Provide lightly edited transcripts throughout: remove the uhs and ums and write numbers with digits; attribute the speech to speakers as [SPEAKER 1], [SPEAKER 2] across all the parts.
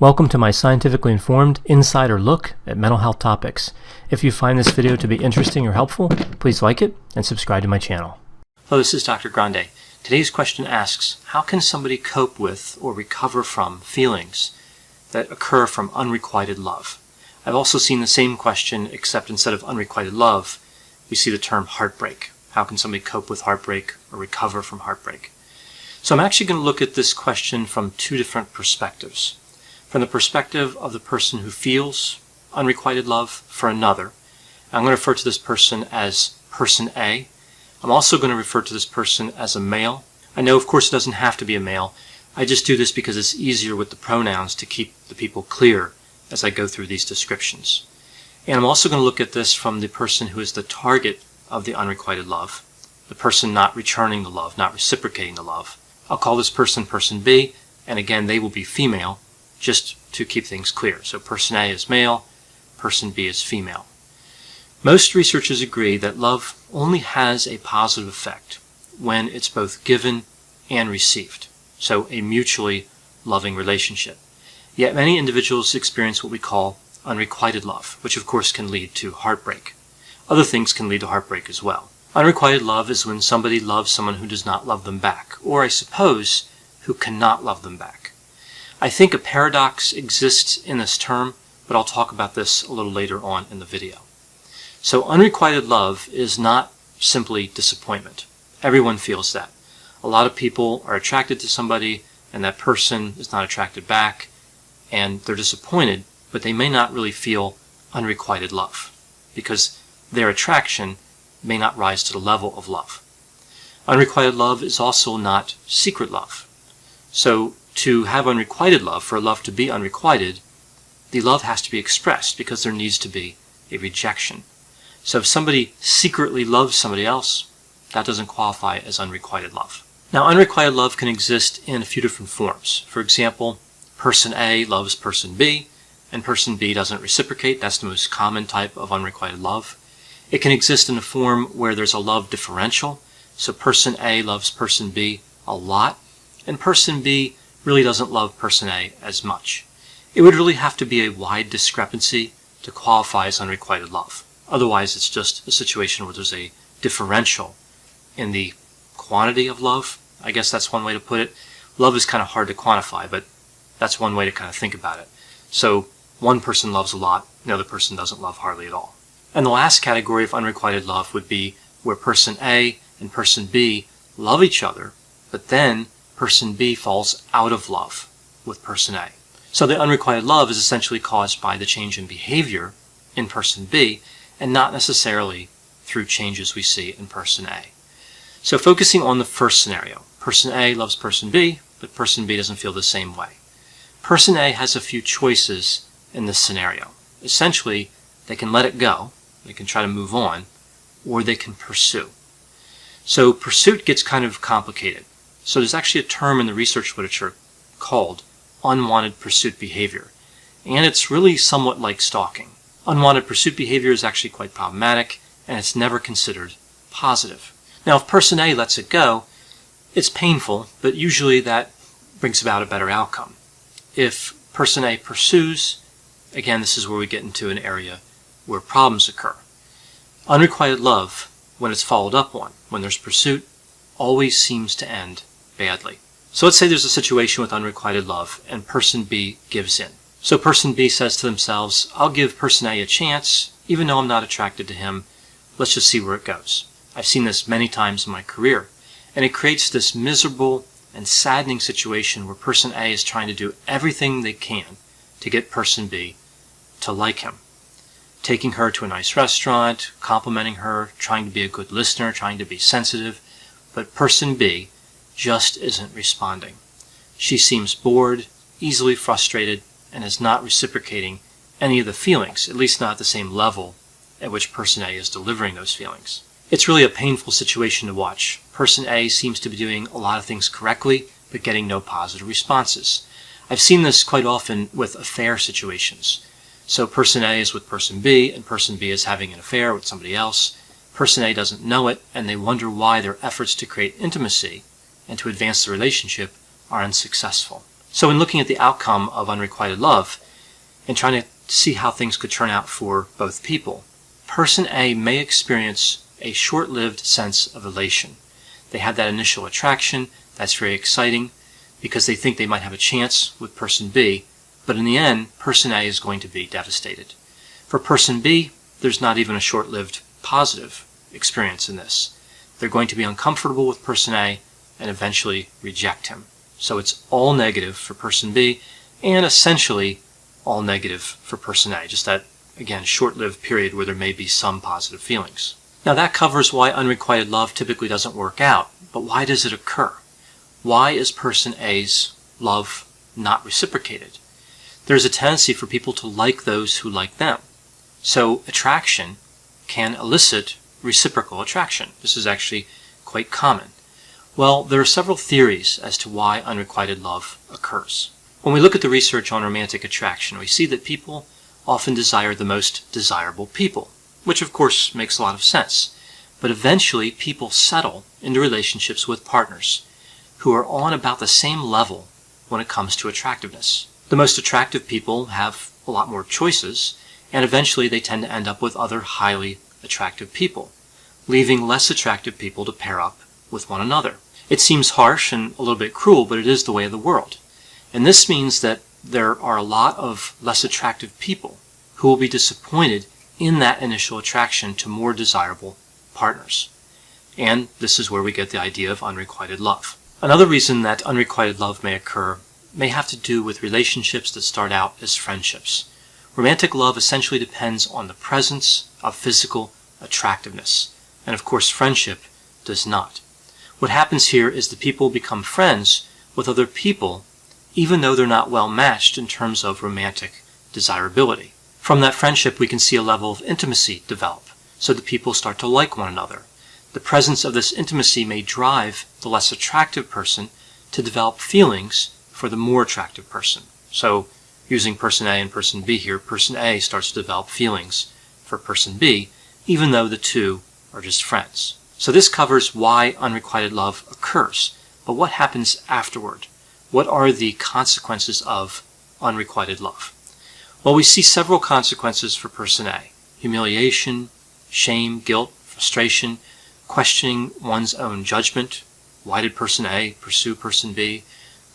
[SPEAKER 1] Welcome to my scientifically informed insider look at mental health topics. If you find this video to be interesting or helpful, please like it and subscribe to my channel. Hello, this is Dr. Grande. Today's question asks, how can somebody cope with or recover from feelings that occur from unrequited love? I've also seen the same question, except instead of unrequited love, we see the term heartbreak. How can somebody cope with heartbreak or recover from heartbreak? So I'm actually going to look at this question from two different perspectives. From the perspective of the person who feels unrequited love for another, I'm going to refer to this person as person A. I'm also going to refer to this person as a male. I know, of course, it doesn't have to be a male. I just do this because it's easier with the pronouns to keep the people clear as I go through these descriptions. And I'm also going to look at this from the person who is the target of the unrequited love, the person not returning the love, not reciprocating the love. I'll call this person person B, and again, they will be female, just to keep things clear. So person A is male, person B is female. Most researchers agree that love only has a positive effect when it's both given and received, so a mutually loving relationship. Yet many individuals experience what we call unrequited love, which of course can lead to heartbreak. Other things can lead to heartbreak as well. Unrequited love is when somebody loves someone who does not love them back, or I suppose, who cannot love them back. I think a paradox exists in this term, but I'll talk about this a little later on in the video. So unrequited love is not simply disappointment. Everyone feels that. A lot of people are attracted to somebody and that person is not attracted back and they're disappointed, but they may not really feel unrequited love because their attraction may not rise to the level of love. Unrequited love is also not secret love. So to have unrequited love, for love to be unrequited, the love has to be expressed because there needs to be a rejection. So if somebody secretly loves somebody else, that doesn't qualify as unrequited love. Now, unrequited love can exist in a few different forms. For example, person A loves person B, and person B doesn't reciprocate. That's the most common type of unrequited love. It can exist in a form where there's a love differential. So person A loves person B a lot, and person B really doesn't love person A as much. It would really have to be a wide discrepancy to qualify as unrequited love. Otherwise, it's just a situation where there's a differential in the quantity of love. I guess that's one way to put it. Love is kind of hard to quantify, but that's one way to kind of think about it. So one person loves a lot, the other person doesn't love hardly at all. And the last category of unrequited love would be where person A and person B love each other, but then person B falls out of love with person A. So the unrequited love is essentially caused by the change in behavior in person B and not necessarily through changes we see in person A. So focusing on the first scenario, person A loves person B, but person B doesn't feel the same way. Person A has a few choices in this scenario. Essentially, they can let it go, they can try to move on, or they can pursue. So pursuit gets kind of complicated. So there's actually a term in the research literature called unwanted pursuit behavior. And it's really somewhat like stalking. Unwanted pursuit behavior is actually quite problematic, and it's never considered positive. Now, if person A lets it go, it's painful, but usually that brings about a better outcome. If person A pursues, again, this is where we get into an area where problems occur. Unrequited love, when it's followed up on, when there's pursuit, always seems to end badly. So let's say there's a situation with unrequited love and person B gives in. So person B says to themselves, I'll give person A a chance, even though I'm not attracted to him. Let's just see where it goes. I've seen this many times in my career, and it creates this miserable and saddening situation where person A is trying to do everything they can to get person B to like him. Taking her to a nice restaurant, complimenting her, trying to be a good listener, trying to be sensitive, but person B just isn't responding. She seems bored, easily frustrated, and is not reciprocating any of the feelings, at least not at the same level at which person A is delivering those feelings. It's really a painful situation to watch. Person A seems to be doing a lot of things correctly, but getting no positive responses. I've seen this quite often with affair situations. So person A is with person B, and person B is having an affair with somebody else. Person A doesn't know it, and they wonder why their efforts to create intimacy and to advance the relationship are unsuccessful. So in looking at the outcome of unrequited love and trying to see how things could turn out for both people, person A may experience a short-lived sense of elation. They have that initial attraction, that's very exciting, because they think they might have a chance with person B, but in the end, person A is going to be devastated. For person B, there's not even a short-lived positive experience in this. They're going to be uncomfortable with person A and eventually reject him. So it's all negative for person B and essentially all negative for person A. Just that, again, short-lived period where there may be some positive feelings. Now that covers why unrequited love typically doesn't work out, but why does it occur? Why is person A's love not reciprocated? There's a tendency for people to like those who like them. So attraction can elicit reciprocal attraction. This is actually quite common. Well, there are several theories as to why unrequited love occurs. When we look at the research on romantic attraction, we see that people often desire the most desirable people, which of course makes a lot of sense. But eventually people settle into relationships with partners who are on about the same level when it comes to attractiveness. The most attractive people have a lot more choices, and eventually they tend to end up with other highly attractive people, leaving less attractive people to pair up with one another. It seems harsh and a little bit cruel, but it is the way of the world. And this means that there are a lot of less attractive people who will be disappointed in that initial attraction to more desirable partners. And this is where we get the idea of unrequited love. Another reason that unrequited love may occur may have to do with relationships that start out as friendships. Romantic love essentially depends on the presence of physical attractiveness, and of course friendship does not. What happens here is the people become friends with other people even though they're not well matched in terms of romantic desirability. From that friendship we can see a level of intimacy develop, so the people start to like one another. The presence of this intimacy may drive the less attractive person to develop feelings for the more attractive person. So, using person A and person B here, person A starts to develop feelings for person B, even though the two are just friends. So this covers why unrequited love occurs. But what happens afterward? What are the consequences of unrequited love? Well, we see several consequences for person A. Humiliation, shame, guilt, frustration, questioning one's own judgment. Why did person A pursue person B?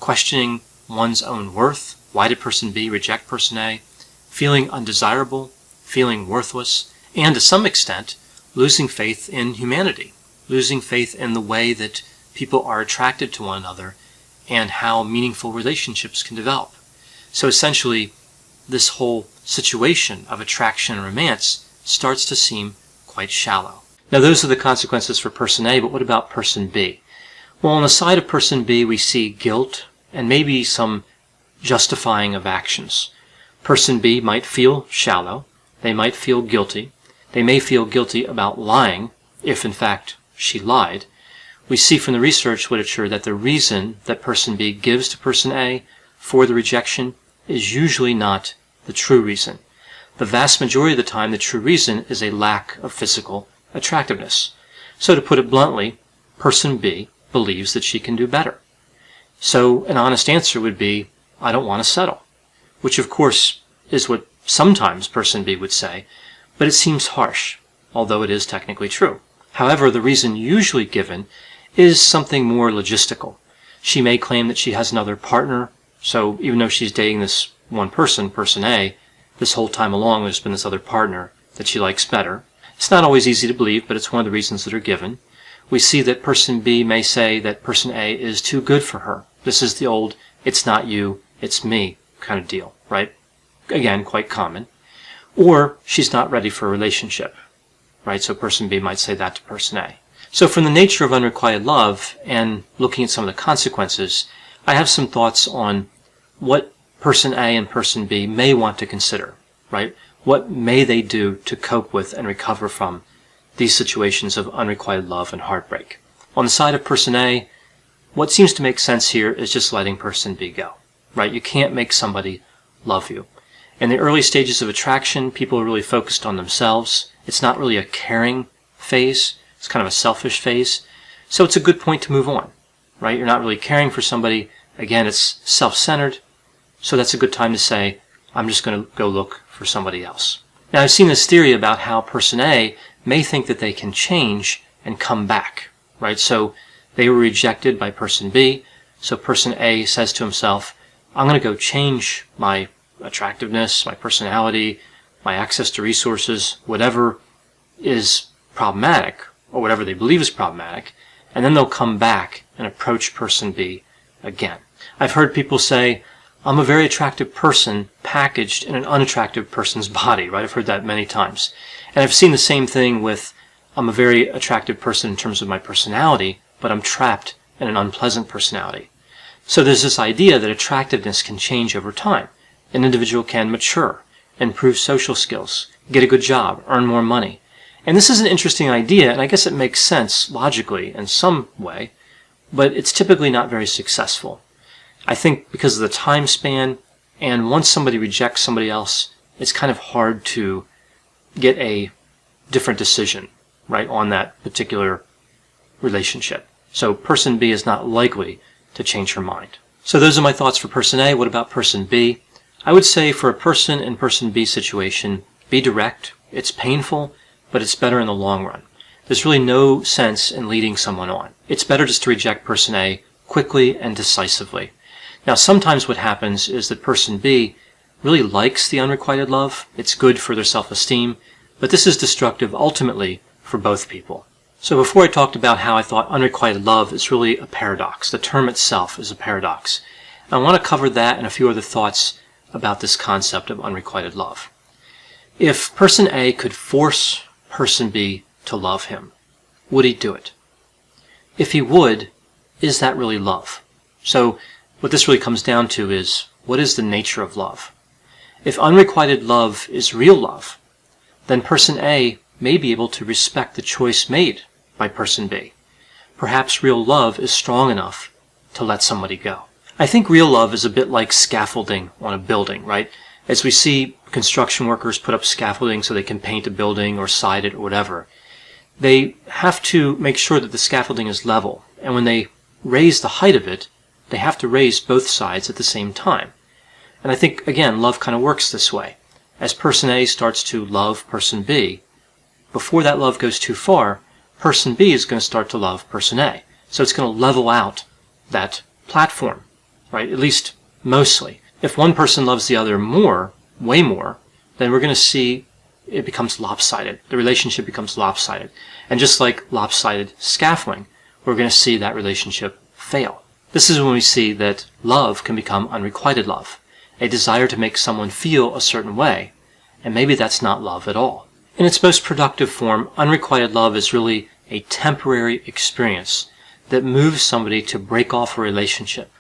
[SPEAKER 1] Questioning one's own worth. Why did person B reject person A? Feeling undesirable, feeling worthless, and to some extent, losing faith in humanity, losing faith in the way that people are attracted to one another and how meaningful relationships can develop. So essentially, this whole situation of attraction and romance starts to seem quite shallow. Now those are the consequences for person A, but what about person B? Well, on the side of person B, we see guilt and maybe some justifying of actions. Person B might feel shallow. They might feel guilty. They may feel guilty about lying, if in fact she lied. We see from the research literature that the reason that person B gives to person A for the rejection is usually not the true reason. The vast majority of the time, the true reason is a lack of physical attractiveness. So to put it bluntly, person B believes that she can do better. So an honest answer would be, I don't want to settle, which of course is what sometimes person B would say, but it seems harsh, although it is technically true. However, the reason usually given is something more logistical. She may claim that she has another partner, so even though she's dating this one person, person A, this whole time along there's been this other partner that she likes better. It's not always easy to believe, but it's one of the reasons that are given. We see that person B may say that person A is too good for her. This is the old, it's not you, it's me kind of deal, right? Again, quite common. Or she's not ready for a relationship, right? So person B might say that to person A. So from the nature of unrequited love and looking at some of the consequences, I have some thoughts on what person A and person B may want to consider, right? What may they do to cope with and recover from these situations of unrequited love and heartbreak? On the side of person A, what seems to make sense here is just letting person B go, right? You can't make somebody love you. In the early stages of attraction, people are really focused on themselves. It's not really a caring phase. It's kind of a selfish phase. So it's a good point to move on, right? You're not really caring for somebody. Again, it's self-centered, so that's a good time to say, I'm just going to go look for somebody else. Now, I've seen this theory about how person A may think that they can change and come back, right? So they were rejected by person B, so person A says to himself, I'm going to go change my attractiveness, my personality, my access to resources, whatever is problematic, or whatever they believe is problematic, and then they'll come back and approach person B again. I've heard people say, I'm a very attractive person packaged in an unattractive person's body, right? I've heard that many times. And I've seen the same thing with, I'm a very attractive person in terms of my personality, but I'm trapped in an unpleasant personality. So there's this idea that attractiveness can change over time. An individual can mature, improve social skills, get a good job, earn more money. And this is an interesting idea, and I guess it makes sense logically in some way, but it's typically not very successful. I think because of the time span, and once somebody rejects somebody else, it's kind of hard to get a different decision, right, on that particular relationship. So person B is not likely to change her mind. So those are my thoughts for person A. What about person B? I would say for a person in person B situation, be direct. It's painful, but it's better in the long run. There's really no sense in leading someone on. It's better just to reject person A quickly and decisively. Now, sometimes what happens is that person B really likes the unrequited love. It's good for their self-esteem, but this is destructive ultimately for both people. So before I talked about how I thought unrequited love is really a paradox. The term itself is a paradox. And I want to cover that and a few other thoughts about this concept of unrequited love. If person A could force person B to love him, would he do it? If he would, is that really love? So what this really comes down to is, what is the nature of love? If unrequited love is real love, then person A may be able to respect the choice made by person B. Perhaps real love is strong enough to let somebody go. I think real love is a bit like scaffolding on a building, right? As we see construction workers put up scaffolding so they can paint a building or side it or whatever, they have to make sure that the scaffolding is level. And when they raise the height of it, they have to raise both sides at the same time. And I think, again, love kind of works this way. As person A starts to love person B, before that love goes too far, person B is going to start to love person A. So it's going to level out that platform, right? At least mostly. If one person loves the other more, way more, then we're going to see it becomes lopsided. The relationship becomes lopsided. And just like lopsided scaffolding, we're going to see that relationship fail. This is when we see that love can become unrequited love, a desire to make someone feel a certain way, and maybe that's not love at all. In its most productive form, unrequited love is really a temporary experience that moves somebody to break off a relationship,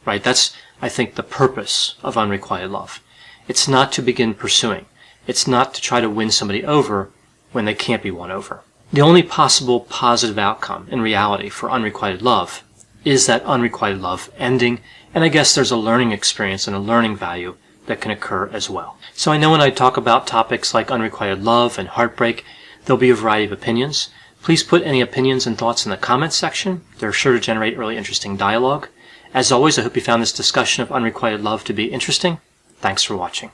[SPEAKER 1] right? That's, I think, the purpose of unrequited love. It's not to begin pursuing. It's not to try to win somebody over when they can't be won over. The only possible positive outcome in reality for unrequited love is that unrequited love ending, and I guess there's a learning experience and a learning value that can occur as well. So I know when I talk about topics like unrequited love and heartbreak, there'll be a variety of opinions. Please put any opinions and thoughts in the comments section. They're sure to generate really interesting dialogue. As always, I hope you found this discussion of unrequited love to be interesting. Thanks for watching.